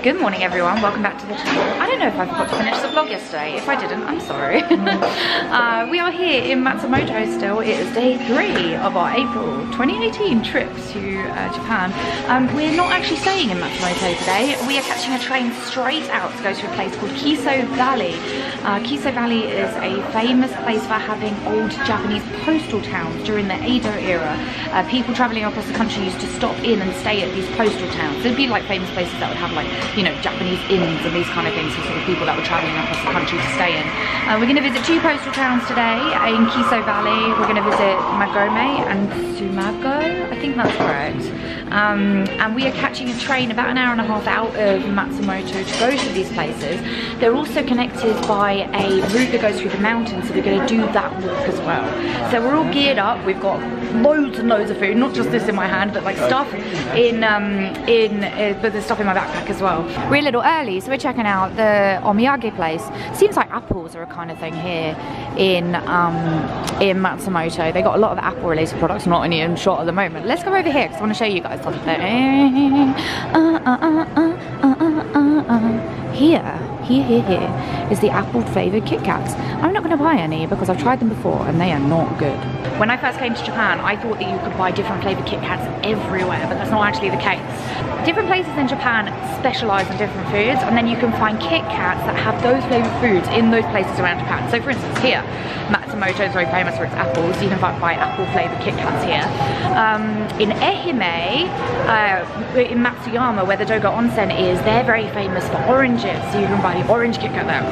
Good morning everyone, welcome back to the channel. I don't know if I forgot to finish the vlog yesterday. If I didn't, I'm sorry. We are here in Matsumoto still. It is day 3 of our April 2018 trip to Japan. We're not actually staying in Matsumoto today. We are catching a train straight out to go to a place called Kiso Valley. Kiso Valley is a famous place for having old Japanese postal towns during the Edo era. People traveling across the country used to stop in and stay at these postal towns. There'd be like famous places that would have like, you know, Japanese inns and these kind of things for sort of people that were traveling across the country to stay in. We're going to visit 2 postal towns today in Kiso Valley. We're going to visit Magome and Tsumago, I think that's correct. And we are catching a train about an hour and a half out of Matsumoto to go to these places. They're also connected by a route that goes through the mountains, so we're going to do that walk as well. So we're all geared up. We've got loads and loads of food, not just this in my hand, but like stuff but there's stuff in my backpack as well. We're a little early, so we're checking out the omiyage place. Seems like apples are a kind of thing here in Matsumoto. They got a lot of apple related products, not any in shot at the moment. Let's go over here because I want to show you guys something. Here is the apple flavoured Kit Kats. I'm not going to buy any because I've tried them before and they are not good. When I first came to Japan, I thought that you could buy different flavoured Kit Kats everywhere, but that's not actually the case. Different places in Japan specialise in different foods, and then you can find Kit Kats that have those flavoured foods in those places around Japan. So for instance here, Matsumoto is very famous for its apples. You can buy apple flavoured Kit Kats here. In Ehime, in Matsuyama, where the Doga Onsen is, they're very famous for oranges. So you can buy the orange Kit Kat there.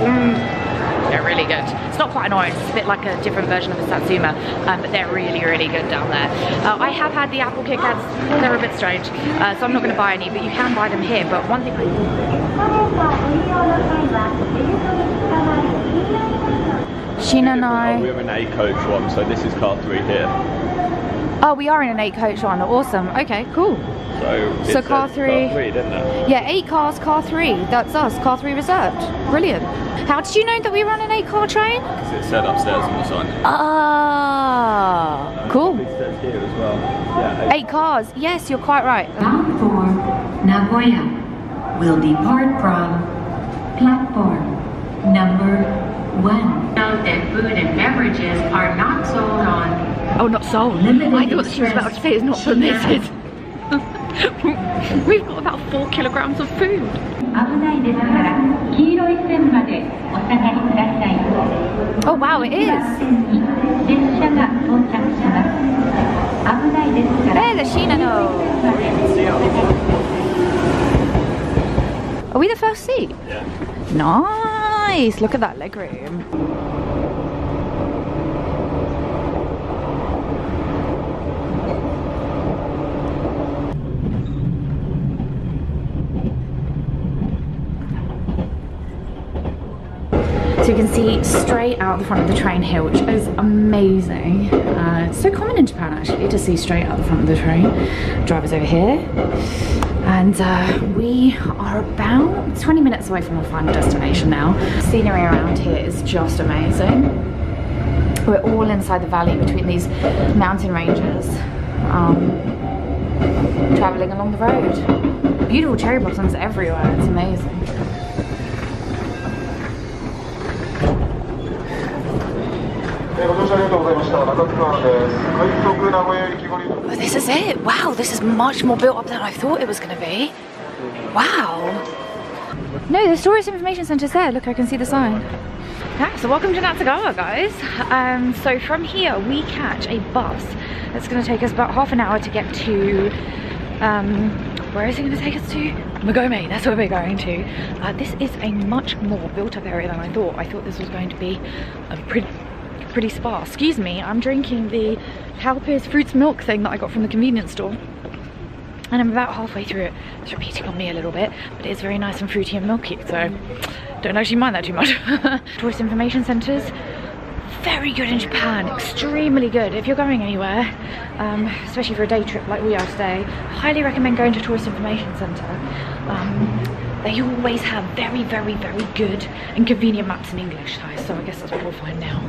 They're really good. It's not quite an orange, it's a bit like a different version of a Satsuma, but they're really, really good down there. I have had the apple Kit Kats, they're a bit strange, so I'm not going to buy any, but you can buy them here. But one thing Shinanai. We're in A coach 1, so this is car 3 here. Oh, we are in an 8 coach 1, awesome. Okay, cool. So car 3, didn't it? Yeah, 8 cars, car 3. That's us, car 3 reserved. Brilliant. How did you know that we were on an 8 car train? Because it said upstairs on the sign. Ah, cool. It says here as well. Yeah, 8 cars. Yes, you're quite right. Bound for Nagoya will depart from platform number 1. Note that food and beverages are not sold on. Oh, not sold. I thought she was about to say it's not permitted. We've got about 4 kilograms of food. Oh wow, it is. Hey, the Shinano. Are we the first seat? Yeah. Nice. Look at that leg room. So you can see straight out the front of the train here, which is amazing. It's so common in Japan actually to see straight out the front of the train. Driver's over here. And we are about 20 minutes away from our final destination now. Scenery around here is just amazing. We're all inside the valley between these mountain ranges, traveling along the road. Beautiful cherry blossoms everywhere, it's amazing. Oh, this is it. Wow, this is much more built up than I thought it was going to be. Wow. No, the tourist information centre's there. Look, I can see the sign. Yeah, so welcome to Natsugawa, guys. So from here we catch a bus that's going to take us about half an hour to get to where is it going to take us to? Magome, that's where we're going to. This is a much more built up area than I thought. I thought this was going to be a pretty sparse. Excuse me, I'm drinking the Calpe's fruits milk thing that I got from the convenience store. And I'm about halfway through it. It's repeating on me a little bit, but it's very nice and fruity and milky, so don't actually mind that too much. Tourist information centres, very good in Japan, extremely good. If you're going anywhere, especially for a day trip like we are today, highly recommend going to a tourist information centre. They always have very, very, very good and convenient maps in English, so I guess that's what we'll find now.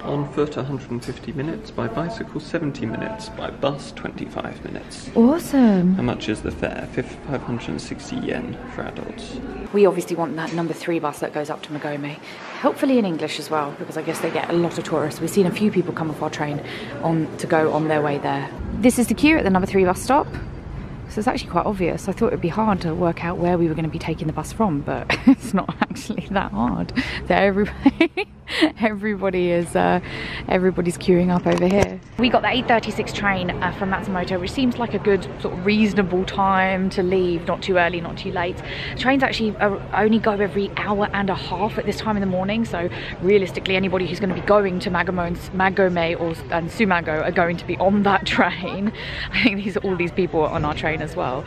On foot 150 minutes, by bicycle 70 minutes, by bus 25 minutes. Awesome. How much is the fare? 560 yen for adults. We obviously want that number 3 bus that goes up to Magome. Hopefully in English as well, because I guess they get a lot of tourists. We've seen a few people come off our train to go on their way there. This is the queue at the number 3 bus stop. So it's actually quite obvious. I thought it would be hard to work out where we were going to be taking the bus from, but it's not actually that hard. Everybody's queuing up over here. We got the 8:36 train from Matsumoto, which seems like a good sort of reasonable time to leave. Not too early, not too late. Trains actually only go every hour and a half at this time in the morning, so realistically anybody who's going to be going to Magome and Tsumago are going to be on that train. I think all these people are on our train as well.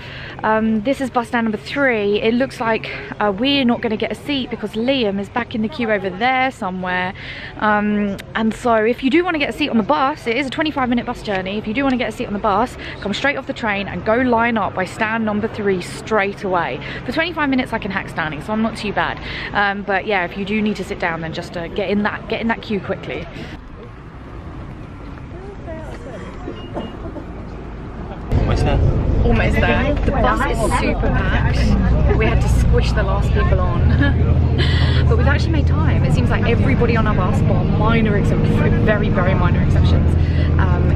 This is bus stand number 3. It looks like we're not going to get a seat because Liam is back in the queue over there somewhere. And so if you do want to get a seat on the bus, it is a 25-minute bus journey. If you do want to get a seat on the bus, come straight off the train and go line up by stand number 3 straight away. For 25 minutes I can hack standing, so I'm not too bad. But yeah, if you do need to sit down, then just get in that queue quickly. Almost there. Almost there. The bus is super packed. We had to squish the last people on. But we've actually made time. It seems like everybody on our bus, bar minor exceptions, very, very minor exceptions,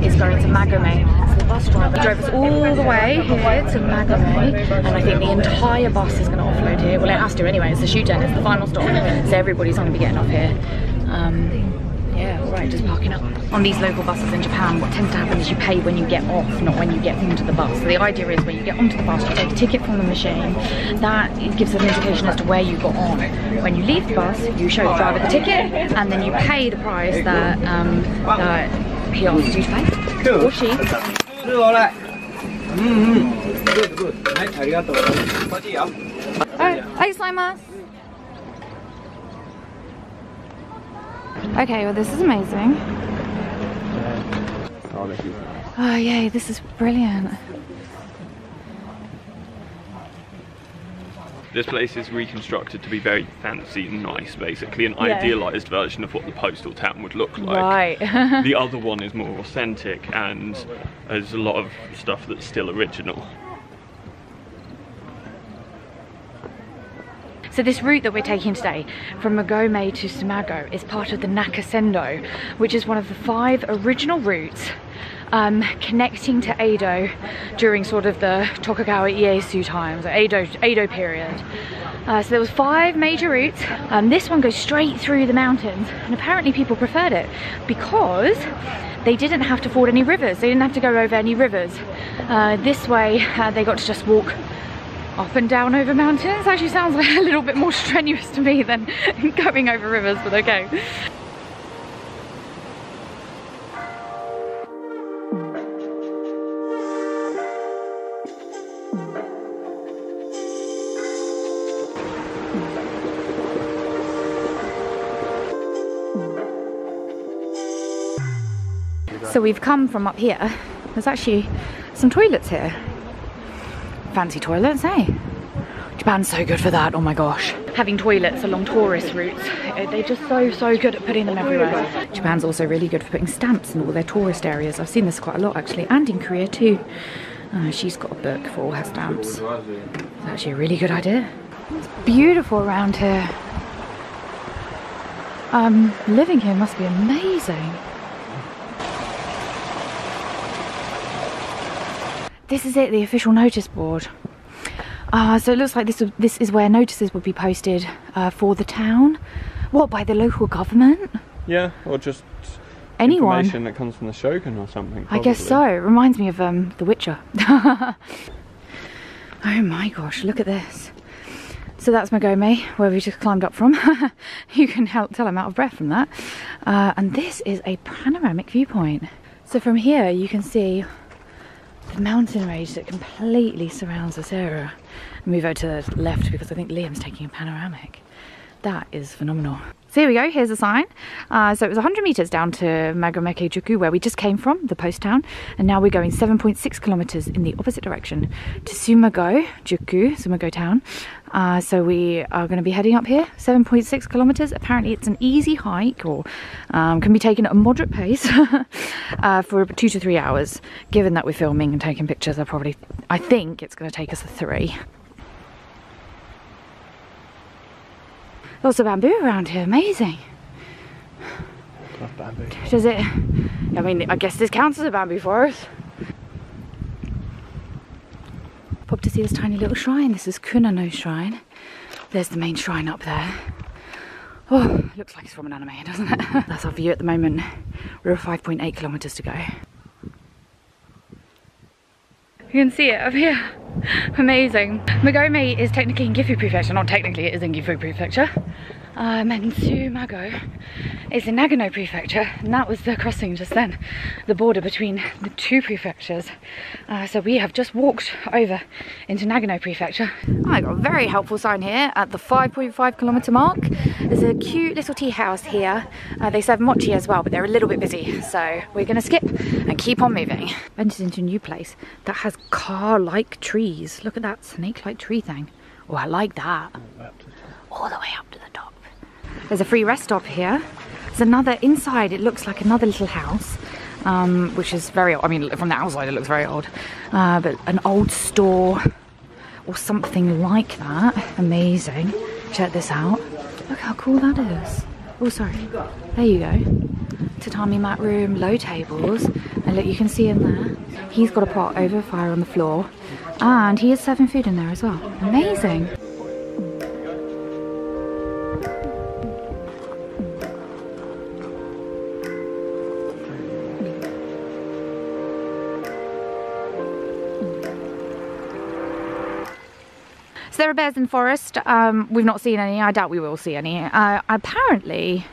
is going to Magome. So the bus driver drove us all the way here to Magome, and I think the entire bus is going to offload here. Well, it has to anyway. It's the shoot end. It's the final stop, so everybody's going to be getting off here. Yeah, alright, just parking up. On these local buses in Japan, what tends to happen is you pay when you get off, not when you get onto the bus. So the idea is when you get onto the bus, you take a ticket from the machine. That gives an indication as to where you got on. When you leave the bus, you show the driver the ticket, and then you pay the price that he asks you to pay. Or she. Okay, well this is amazing. Oh yay, this is brilliant. This place is reconstructed to be very fancy and nice, basically an idealised version of what the postal town would look like. Right. The other one is more authentic, and there's a lot of stuff that's still original. So this route that we're taking today from Magome to Tsumago is part of the Nakasendo, which is one of the 5 original routes connecting to Edo during sort of the Tokugawa Ieyasu times, the Edo period. So there was 5 major routes. This one goes straight through the mountains, and apparently people preferred it because they didn't have to ford any rivers. They didn't have to go over any rivers. This way they got to just walk up and down over mountains. Actually sounds like a little bit more strenuous to me than going over rivers, but okay. So we've come from up here. There's actually some toilets here. Fancy toilets, eh? Japan's so good for that, oh my gosh. Having toilets along tourist routes, they're just so good at putting them everywhere. Japan's also really good for putting stamps in all their tourist areas. I've seen this quite a lot actually, and in Korea too. She's got a book for all her stamps. It's actually a really good idea. It's beautiful around here. Living here must be amazing. This is it, the official notice board. So it looks like this is where notices would be posted for the town. What, by the local government? Yeah, or just anyone. Information that comes from the Shogun or something. Probably. I guess so. It reminds me of The Witcher. Oh my gosh, look at this. So that's Magome, where we just climbed up from. You can tell I'm out of breath from that. And this is a panoramic viewpoint. So from here you can see the mountain range that completely surrounds this area. Move over to the left because I think Liam's taking a panoramic. That is phenomenal. So here we go, here's a sign. So it was 100 meters down to Magome where we just came from, the post town. And now we're going 7.6 kilometers in the opposite direction to Tsumago town. So we are going to be heading up here, 7.6 kilometers. Apparently it's an easy hike, or can be taken at a moderate pace for 2 to 3 hours. Given that we're filming and taking pictures, I think it's going to take us 3. Lots of bamboo around here, amazing. Love bamboo. Does it? I mean, I guess this counts as a bamboo forest. Pop to see this tiny little shrine. This is Kunano Shrine. There's the main shrine up there. Oh, it looks like it's from an anime, doesn't it? That's our view at the moment. We're 5.8 kilometers to go. You can see it up here. Amazing. Magome is technically in Gifu Prefecture. Not technically, it is in Gifu Prefecture. And Tsumago is in Nagano Prefecture. And that was the crossing just then. The border between the 2 prefectures. So we have just walked over into Nagano Prefecture. I got a very helpful sign here at the 5.5 kilometer mark. There's a cute little tea house here. They serve mochi as well, but they're a little bit busy. So we're gonna skip and keep on moving. Entered into a new place that has car-like trees. Look at that snake-like tree thing. Oh, I like that. All the way up to the top. There's a free rest stop here. There's another inside. It looks like another little house, which is very old. I mean, from the outside, it looks very old. But an old store or something like that. Amazing. Check this out. Look how cool that is. Oh, sorry. There you go. Tatami mat room, low tables. And look, you can see in there. He's got a pot over a fire on the floor. And he is serving food in there as well. Amazing. So there are bears in the forest. We've not seen any. I doubt we will see any. Apparently,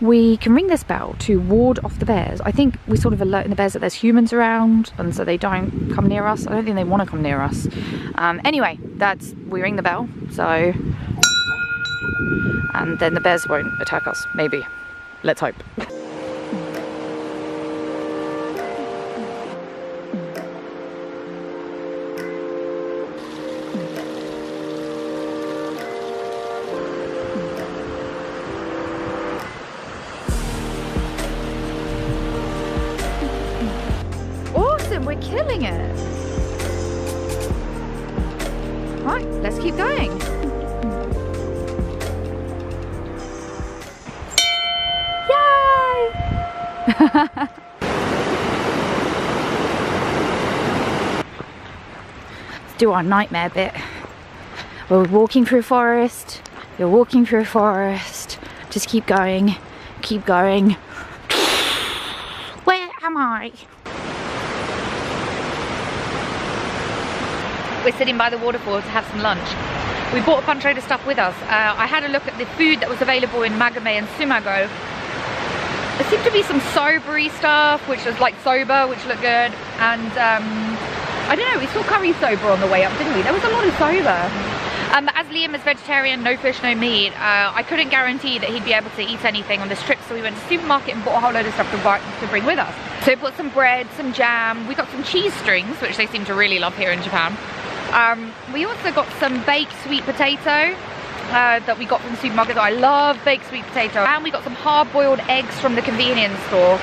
we can ring this bell to ward off the bears. I think we sort of alerting the bears that there's humans around, and so they don't come near us. I don't think they want to come near us. Anyway, we ring the bell, so... And then the bears won't attack us, maybe. Let's hope. We're killing it. Right, let's keep going. Yay! Let's do our nightmare bit. We're walking through a forest. You're walking through a forest. Just keep going. Keep going. Where am I? We're sitting by the waterfall to have some lunch. We bought a bunch of stuff with us. I had a look at the food that was available in Magome and Tsumago. There seemed to be some sobery stuff, which was like soba, which looked good. And I don't know, we saw curry soba on the way up, didn't we? There was a lot of soba. As Liam is vegetarian, no fish, no meat, I couldn't guarantee that he'd be able to eat anything on this trip, so we went to the supermarket and bought a whole load of stuff to bring with us. So we bought some bread, some jam, we got some cheese strings, which they seem to really love here in Japan. We also got some baked sweet potato that we got from the supermarket. I love baked sweet potato. And we got some hard-boiled eggs from the convenience store.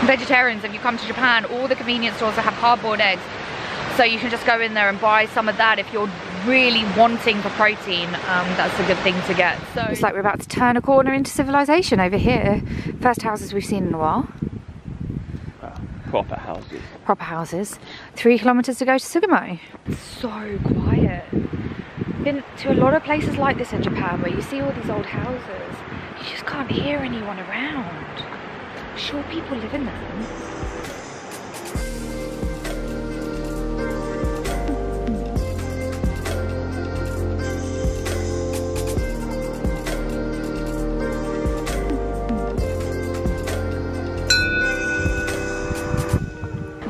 Vegetarians, if you come to Japan, all the convenience stores have hard-boiled eggs. So you can just go in there and buy some of that if you're really wanting for protein. That's a good thing to get. So it's like we're about to turn a corner into civilization over here. First houses we've seen in a while. Proper houses. Proper houses. 3 kilometers to go to Sugamo. It's so quiet. Been to a lot of places like this in Japan where you see all these old houses. You just can't hear anyone around. I'm sure people live in them.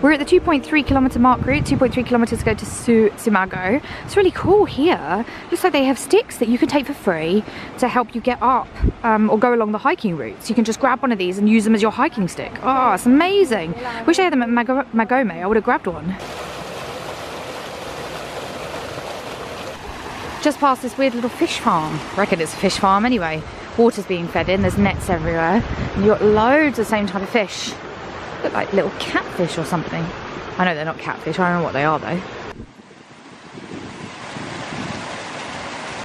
We're at the 2.3 kilometer mark route, 2.3 kilometers to go to Tsumago. It's really cool here. Looks like they have sticks that you can take for free to help you get up or go along the hiking routes. You can just grab one of these and use them as your hiking stick. Oh, it's amazing. Wish I had them at Magome. I would have grabbed one. Just past this weird little fish farm. I reckon it's a fish farm anyway. Water's being fed in, there's nets everywhere. And you've got loads of the same type of fish. Look like little catfish or something. I know they're not catfish, I don't know what they are though.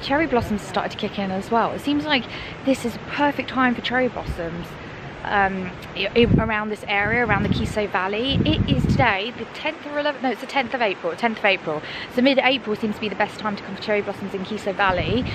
Cherry blossoms started to kick in as well. It seems like this is a perfect time for cherry blossoms. Around this area, around the Kiso Valley. It is today the 10th or 11th, no, it's the 10th of April, 10th of April. So mid-April seems to be the best time to come for cherry blossoms in Kiso Valley.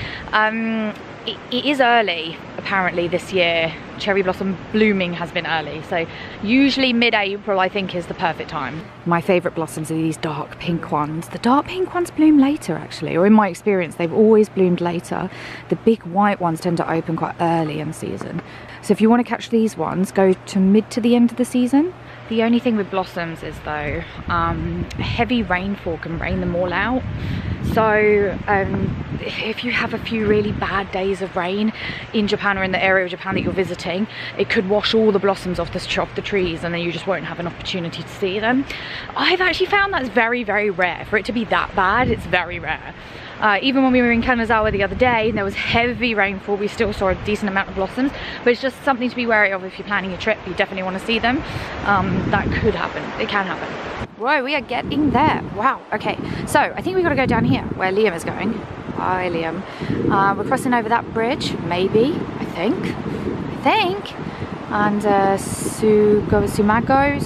It is early, apparently, this year. Cherry blossom blooming has been early, so usually mid-April I think is the perfect time. My favourite blossoms are these dark pink ones. The dark pink ones bloom later actually, or in my experience they've always bloomed later. The big white ones tend to open quite early in the season. So if you want to catch these ones, go to mid to the end of the season. The only thing with blossoms is though, heavy rainfall can rain them all out. So if you have a few really bad days of rain in Japan or in the area of Japan that you're visiting, it could wash all the blossoms off the trees and then you just won't have an opportunity to see them. I've actually found that's very, very rare. For it to be that bad, it's very rare. Even when we were in Kanazawa the other day and there was heavy rainfall, we still saw a decent amount of blossoms, but it's just something to be wary of if you're planning a trip. You definitely want to see them. That could happen, it can happen. Whoa, we are getting there. Wow, okay, so I think we got to go down here where Liam is going. Hi Liam. We're crossing over that bridge, maybe, I think. And Tsumago,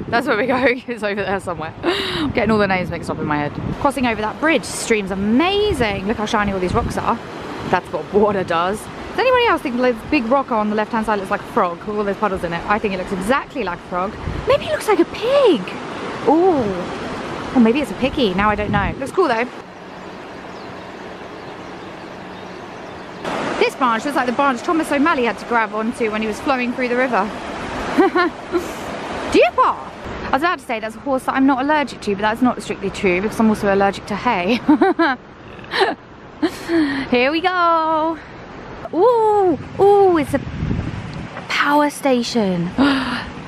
that's where we're going. It's over there somewhere. I'm getting all the names mixed up in my head. Crossing over that bridge, stream's amazing. Look how shiny all these rocks are. That's what water does. Does anybody else think the big rock on the left hand side looks like a frog with all those puddles in it? I think it looks exactly like a frog. Maybe it looks like a pig. Ooh. Or maybe it's a piggy, now I don't know. Looks cool though. This branch looks like the branch Thomas O'Malley had to grab onto when he was flowing through the river. Deer paw! I was about to say that's a horse that I'm not allergic to, but that's not strictly true because I'm also allergic to hay. Here we go! Ooh! Ooh, it's a power station.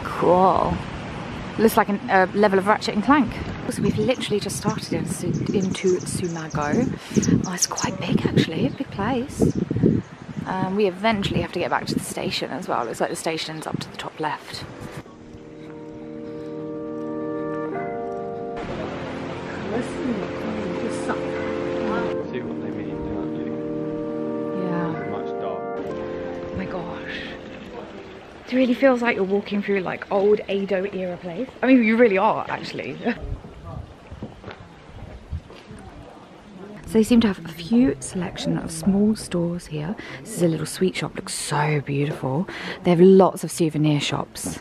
Cool. Looks like a level of Ratchet and Clank. So we've literally just started into Tsumago. Oh, it's quite big actually, a big place. We eventually have to get back to the station as well. Looks like the station's up to the top left. See what they mean, don't you? Yeah. Much dark. Oh my gosh. It really feels like you're walking through like old Edo era place. I mean, you really are actually. So they seem to have a few selection of small stores here. This is a little sweet shop, looks so beautiful. They have lots of souvenir shops.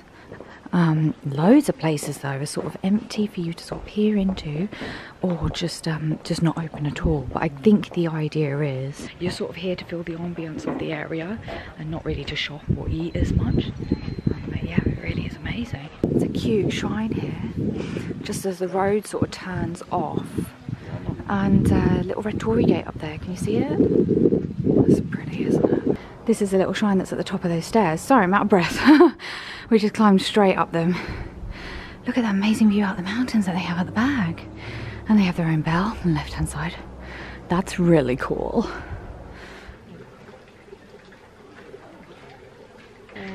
Loads of places though are sort of empty for you to sort of peer into or just not open at all. But I think the idea is you're sort of here to feel the ambience of the area and not really to shop or eat as much. But yeah, it really is amazing. It's a cute shrine here, just as the road sort of turns off. And a little red torii gate up there, can you see it? That's pretty, isn't it? This is a little shrine that's at the top of those stairs. Sorry, I'm out of breath. We just climbed straight up them. Look at that amazing view out the mountains that they have at the back. And they have their own bell on the left hand side. That's really cool.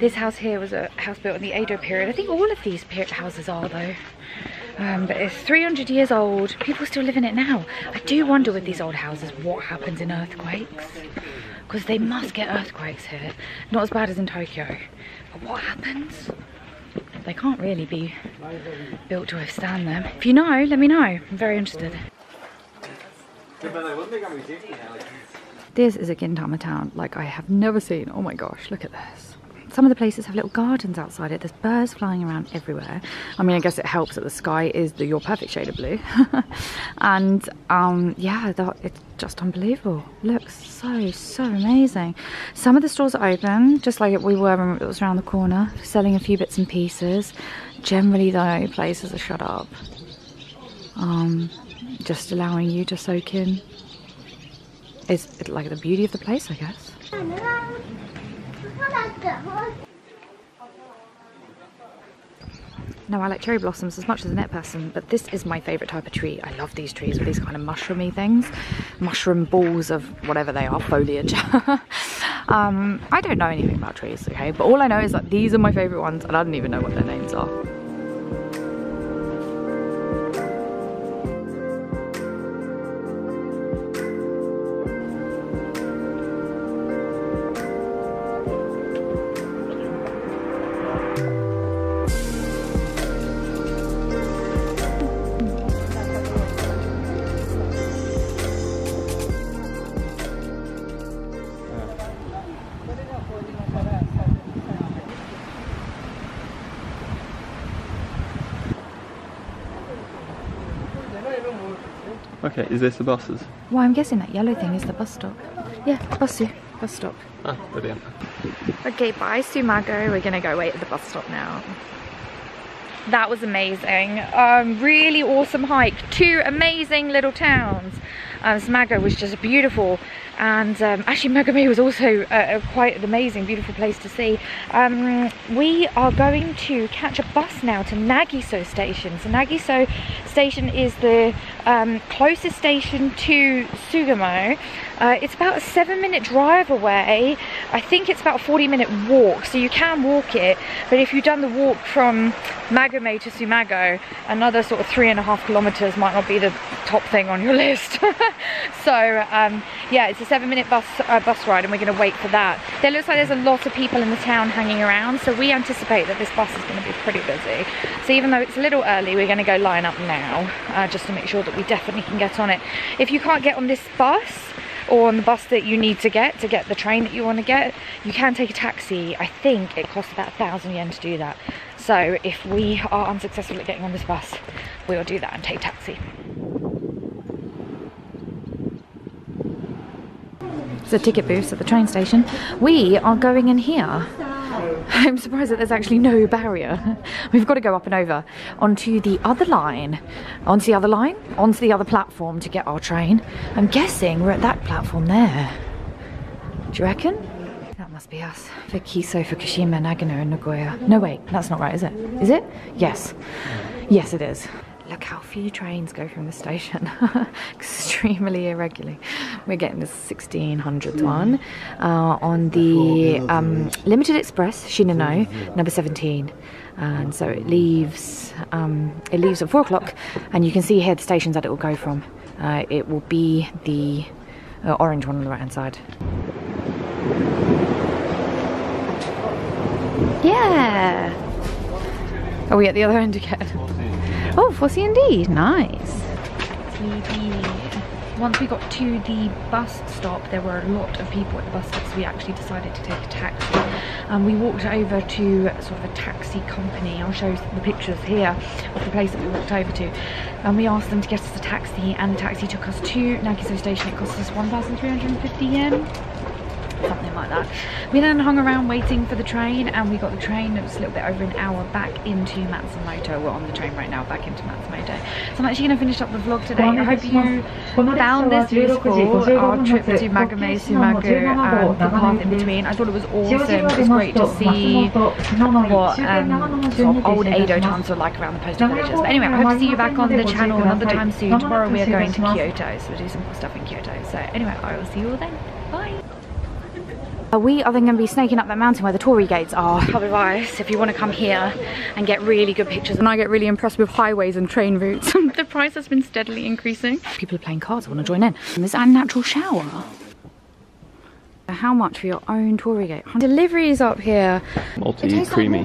This house here was a house built in the Edo period. I think all of these houses are though. But it's 300 years old. People still live in it now. I do wonder with these old houses what happens in earthquakes. Because they must get earthquakes here. Not as bad as in Tokyo. But what happens? They can't really be built to withstand them. If you know, let me know. I'm very interested. This is a Gintama town like I have never seen. Oh my gosh, look at this. Some of the places have little gardens outside it. There's birds flying around everywhere. I mean, I guess it helps that the sky is your perfect shade of blue. And yeah, it's just unbelievable. Looks so amazing. Some of the stores are open, just like we were when it was around the corner, selling a few bits and pieces. Generally though, places are shut up. Just allowing you to soak in. It's like the beauty of the place, I guess. No, I like cherry blossoms as much as a net person, but this is my favourite type of tree. I love these trees with these kind of mushroomy things. Mushroom balls of whatever they are, foliage. I don't know anything about trees, okay? But all I know is that these are my favourite ones and I don't even know what their names are. Okay, is this the buses? Well, I'm guessing that yellow thing is the bus stop. Yeah, bus stop. Ah, brilliant. Okay, bye Tsumago. We're gonna go wait at the bus stop now. That was amazing. Really awesome hike. 2 amazing little towns. Tsumago was just beautiful, and actually Magome was also quite an amazing, beautiful place to see. We are going to catch a bus now to Nagiso station. So Nagiso station is the closest station to Sugamo. It's about a 7-minute drive away. I think it's about a 40-minute walk, so you can walk it, but if you've done the walk from Magome to Tsumago, another sort of 3.5 kilometers might not be the top thing on your list. So yeah, it's a 7-minute bus ride, and we're going to wait for that. There looks like there's a lot of people in the town hanging around, so we anticipate that this bus is going to be pretty busy. So even though it's a little early, we're going to go line up now, just to make sure that we definitely can get on it. If you can't get on this bus, or on the bus that you need to get the train that you want to get, you can take a taxi. I think it costs about 1,000 yen to do that. So if we are unsuccessful at getting on this bus, we will do that and take a taxi. It's a ticket booth at the train station. We are going in here. I'm surprised that there's actually no barrier. We've got to go up and over onto the other line. Onto the other platform to get our train. I'm guessing we're at that platform there. Do you reckon? That must be us. For Kiso, Fukushima, Nagano and Nagoya. No wait, that's not right, is it? Is it? Yes. Yes it is. Look how few trains go from the station. Extremely irregularly. We're getting this 1600 one on the Limited Express Shinano number 17, and so it leaves at 4 o'clock, and you can see here the stations that it will go from. It will be the orange one on the right hand side. Yeah. Are we at the other end again? Oh, 4C indeed, nice. Once we got to the bus stop, there were a lot of people at the bus stop, so we actually decided to take a taxi. We walked over to sort of a taxi company. I'll show you the pictures here of the place that we walked over to. And we asked them to get us a taxi, and the taxi took us to Nagiso station. It cost us 1,350 yen. Something like that. We then hung around waiting for the train, and we got the train. It was a little bit over an hour back into Matsumoto. We're on the train right now back into Matsumoto. So I'm actually going to finish up the vlog today. I hope you found this useful. Our trip to Magome, Tsumago, and the path in between. I thought it was awesome. It was great to see what sort of old Edo towns are like around the postal villages. But anyway, I hope to see you back on the channel another time soon. Tomorrow we are going to Kyoto, so we'll do some cool stuff in Kyoto. So anyway, I will see you all then. Bye. We are then going to be snaking up that mountain where the torii gates are. Otherwise, if you want to come here and get really good pictures, and I get really impressed with highways and train routes, the price has been steadily increasing. People are playing cards, I want to join in. And there's a natural shower. How much for your own torii gate? Deliveries up here. Multi creamy.